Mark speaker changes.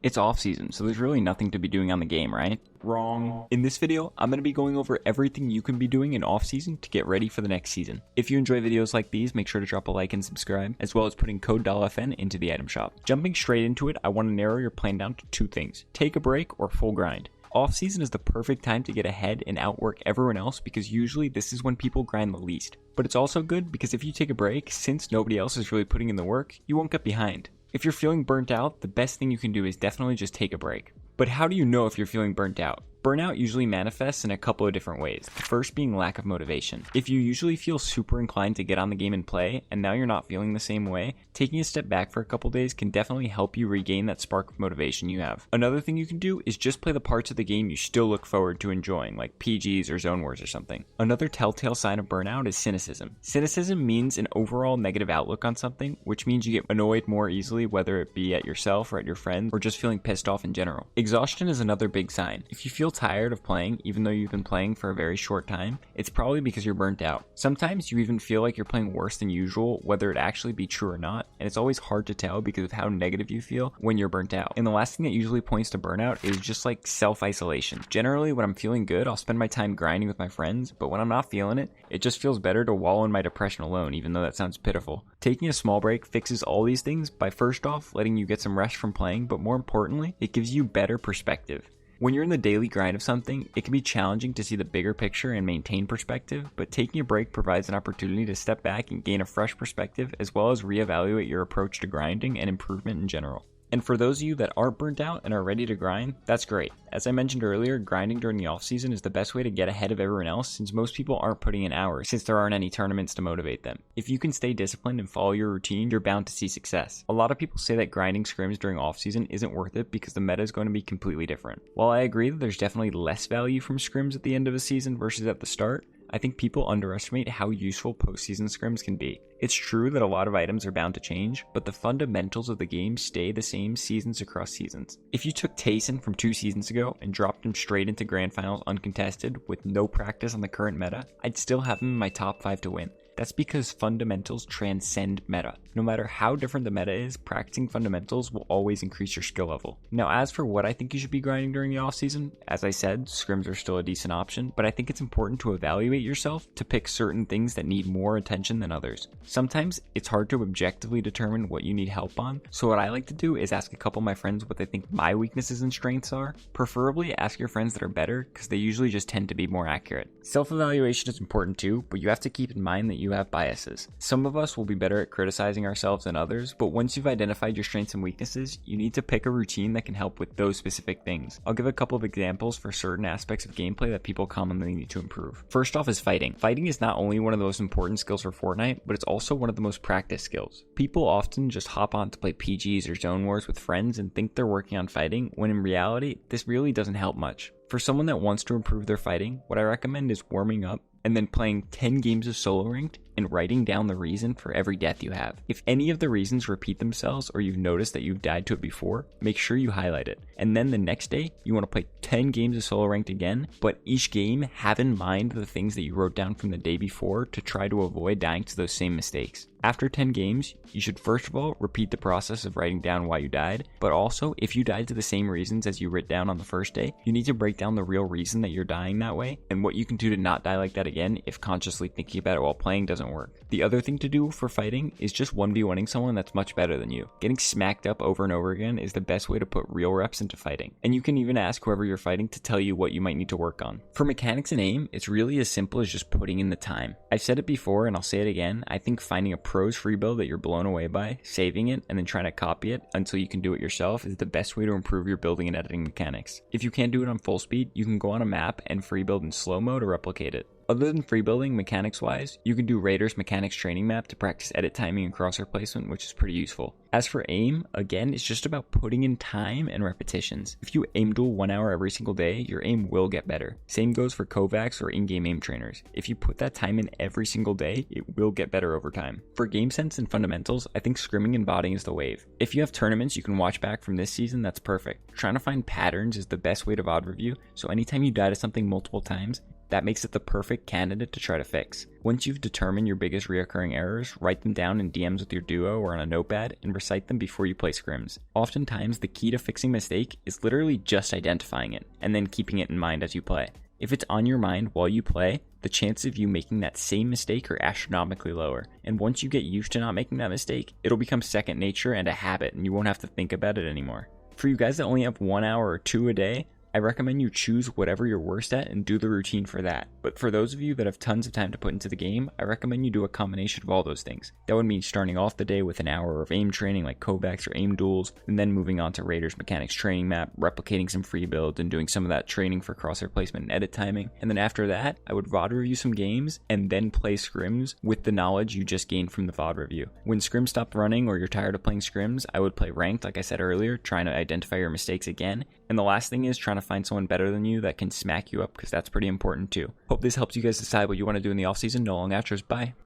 Speaker 1: It's off season, so there's really nothing to be doing on the game, right? Wrong. In this video, I'm going to be going over everything you can be doing in off season to get ready for the next season. If you enjoy videos like these, make sure to drop a like and subscribe, as well as putting code DOLLFN into the item shop. Jumping straight into it, I want to narrow your plan down to two things: take a break or full grind. Off season is the perfect time to get ahead and outwork everyone else because usually this is when people grind the least. But it's also good because if you take a break, since nobody else is really putting in the work, you won't get behind. If you're feeling burnt out, the best thing you can do is definitely just take a break. But how do you know if you're feeling burnt out? Burnout usually manifests in a couple of different ways, the first being lack of motivation. If you usually feel super inclined to get on the game and play, and now you're not feeling the same way, taking a step back for a couple days can definitely help you regain that spark of motivation you have. Another thing you can do is just play the parts of the game you still look forward to enjoying, like PGs or Zone Wars or something. Another telltale sign of burnout is cynicism. Cynicism means an overall negative outlook on something, which means you get annoyed more easily, whether it be at yourself or at your friends, or just feeling pissed off in general. Exhaustion is another big sign. If you feel tired of playing, even though you've been playing for a very short time, it's probably because you're burnt out. Sometimes you even feel like you're playing worse than usual, whether it actually be true or not, and it's always hard to tell because of how negative you feel when you're burnt out. And the last thing that usually points to burnout is just like self-isolation. Generally, when I'm feeling good, I'll spend my time grinding with my friends, but when I'm not feeling it, it just feels better to wallow in my depression alone, even though that sounds pitiful. Taking a small break fixes all these things by first off letting you get some rest from playing, but more importantly, it gives you better perspective. When you're in the daily grind of something, it can be challenging to see the bigger picture and maintain perspective, but taking a break provides an opportunity to step back and gain a fresh perspective, as well as reevaluate your approach to grinding and improvement in general. And for those of you that aren't burnt out and are ready to grind, that's great. As I mentioned earlier, grinding during the off season is the best way to get ahead of everyone else since most people aren't putting in hours since there aren't any tournaments to motivate them. If you can stay disciplined and follow your routine, you're bound to see success. A lot of people say that grinding scrims during off season isn't worth it because the meta is going to be completely different. While I agree that there's definitely less value from scrims at the end of a season versus at the start, I think people underestimate how useful postseason scrims can be. It's true that a lot of items are bound to change, but the fundamentals of the game stay the same seasons across seasons. If you took Tayson from 2 seasons ago and dropped him straight into Grand Finals uncontested with no practice on the current meta, I'd still have him in my top 5 to win. That's because fundamentals transcend meta. No matter how different the meta is, practicing fundamentals will always increase your skill level. Now, as for what I think you should be grinding during the offseason, as I said, scrims are still a decent option, but I think it's important to evaluate yourself to pick certain things that need more attention than others. Sometimes it's hard to objectively determine what you need help on, so what I like to do is ask a couple of my friends what they think my weaknesses and strengths are. Preferably ask your friends that are better, because they usually just tend to be more accurate. Self-evaluation is important too, but you have to keep in mind that you have biases. Some of us will be better at criticizing ourselves than others, but once you've identified your strengths and weaknesses, you need to pick a routine that can help with those specific things. I'll give a couple of examples for certain aspects of gameplay that people commonly need to improve. First off is fighting. Fighting is not only one of the most important skills for Fortnite, but it's also one of the most practiced skills. People often just hop on to play PGs or Zone Wars with friends and think they're working on fighting, when in reality, this really doesn't help much. For someone that wants to improve their fighting, what I recommend is warming up and then playing 10 games of solo ranked and writing down the reason for every death you have. If any of the reasons repeat themselves or you've noticed that you've died to it before, make sure you highlight it. And then the next day, you want to play 10 games of solo ranked again, but each game have in mind the things that you wrote down from the day before to try to avoid dying to those same mistakes. After 10 games, you should first of all repeat the process of writing down why you died, but also if you died to the same reasons as you wrote down on the first day, you need to break down the real reason that you're dying that way and what you can do to not die like that again if consciously thinking about it while playing doesn't work. The other thing to do for fighting is just 1v1ing someone that's much better than you. Getting smacked up over and over again is the best way to put real reps into fighting. And you can even ask whoever you're fighting to tell you what you might need to work on. For mechanics and aim, it's really as simple as just putting in the time. I've said it before and I'll say it again, I think finding a pro's free build that you're blown away by, saving it, and then trying to copy it until you can do it yourself is the best way to improve your building and editing mechanics. If you can't do it on full speed, you can go on a map and free build in slow mo to replicate it. Other than free building mechanics wise, you can do Raiders mechanics training map to practice edit timing and crosshair placement, which is pretty useful. As for aim, again, it's just about putting in time and repetitions. If you aim duel 1 hour every single day, your aim will get better. Same goes for Kovacs or in-game aim trainers. If you put that time in every single day, it will get better over time. For game sense and fundamentals, I think scrimming and botting is the wave. If you have tournaments you can watch back from this season, that's perfect. Trying to find patterns is the best way to VOD review, so anytime you die to something multiple times, That makes it the perfect candidate to try to fix. Once you've determined your biggest reoccurring errors, write them down in DMs with your duo or on a notepad and recite them before you play scrims. Oftentimes, the key to fixing a mistake is literally just identifying it and then keeping it in mind as you play. If it's on your mind while you play, the chances of you making that same mistake are astronomically lower. And once you get used to not making that mistake, it'll become second nature and a habit, and you won't have to think about it anymore. For you guys that only have 1 hour or 2 a day, I recommend you choose whatever you're worst at and do the routine for that. But for those of you that have tons of time to put into the game, I recommend you do a combination of all those things. That would mean starting off the day with an hour of aim training like Kovacs or aim duels, and then moving on to Raiders Mechanics training map, replicating some free builds, and doing some of that training for crosshair placement and edit timing. And then after that, I would VOD review some games, and then play scrims with the knowledge you just gained from the VOD review. When scrims stop running or you're tired of playing scrims, I would play ranked like I said earlier, trying to identify your mistakes again. And the last thing is trying to find someone better than you that can smack you up, because that's pretty important too. Hope this helps you guys decide what you want to do in the offseason. No long outros. Bye.